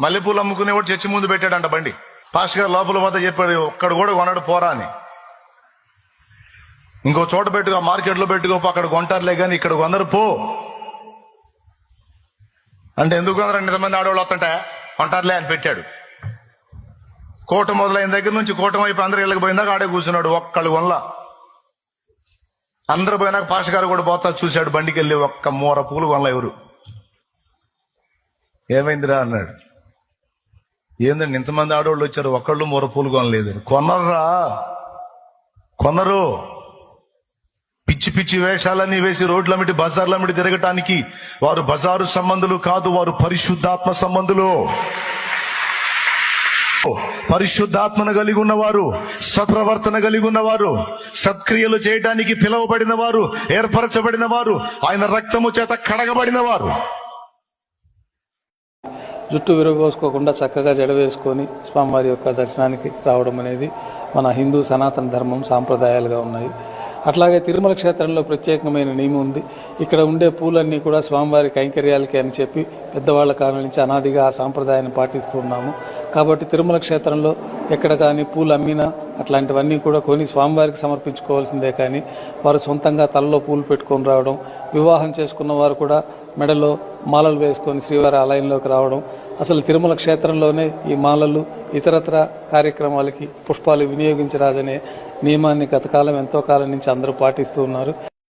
మల్లెపూలు అమ్ముకునేవాడు చర్చి ముందు పెట్టాడంట బండి. పాస్టర్ గారు లోపల వద్ద చెప్పాడు, ఒక్కడు కూడా కొనడు పోరా అని. ఇంకో చోట పెట్టుకో, మార్కెట్లో పెట్టుకోపో, అక్కడ కొంటారులే కానీ ఇక్కడ కొందరు పో అంటే ఎందుకు కొందరు 8 ఆడవాళ్ళు వస్తుంటే కొంటారులే అని పెట్టాడు. కోట మొదలైన దగ్గర నుంచి కూటమి వైపు అందరు ఇళ్ళకి పోయిందాక ఆడే కూర్చున్నాడు. ఒక్కళ్ళు కొనలా. అందరు పోయినాక పాస్టర్ గారు కూడా పోతా చూశాడు, బండికి వెళ్ళి ఒక్క మూర పూలు కొనలా ఎవరు. ఏమైందిరా అన్నాడు. ఏందండి ఇంతమంది ఆడవాళ్ళు వచ్చారు, ఒక్కళ్ళు మూర పూలు కొనలేదు. కొనర్రా, కొనరు. పిచ్చి పిచ్చి వేషాలన్నీ వేసి రోడ్లమిటి బజార్లమిటి తిరగటానికి వారు బజారు సంబంధులు కాదు, వారు పరిశుద్ధాత్మ సంబంధులు. పరిశుద్ధాత్మను కలిగి ఉన్నవారు, సత్ప్రవర్తన కలిగి ఉన్నవారు, సత్క్రియలు చేయడానికి పిలువబడిన వారు, ఏర్పరచబడిన వారు, ఆయన రక్తము చేత కడగబడిన వారు. జుట్టు విరగోసుకోకుండా చక్కగా జడ వేసుకొని స్వామివారి యొక్క దర్శనానికి రావడం అనేది మన హిందూ సనాతన ధర్మం సాంప్రదాయాలుగా ఉన్నాయి. అట్లాగే తిరుమల క్షేత్రంలో ప్రత్యేకమైన నియమం ఉంది. ఇక్కడ ఉండే పూలన్నీ కూడా స్వామివారి కైంకర్యాలకి అని చెప్పి పెద్దవాళ్ల కాలం నుంచి అనాదిగా ఆ సాంప్రదాయాన్ని పాటిస్తూ ఉన్నాము. కాబట్టి తిరుమల క్షేత్రంలో ఎక్కడ కానీ పూలు అమ్మినా అట్లాంటివన్నీ కూడా కొని స్వామివారికి సమర్పించుకోవాల్సిందే. కానీ వారు సొంతంగా తలలో పూలు పెట్టుకొని రావడం, వివాహం చేసుకున్న వారు కూడా మెడలో మాలలు వేసుకొని శ్రీవారి ఆలయంలోకి రావడం, అసలు తిరుమల క్షేత్రంలోనే ఈ మాలలు ఇతరత్ర కార్యక్రమాలకి పుష్పాలు వినియోగించరాదనే నియమాన్ని గత కాలం ఎంతో కాలం నుంచి అందరూ పాటిస్తూ ఉన్నారు.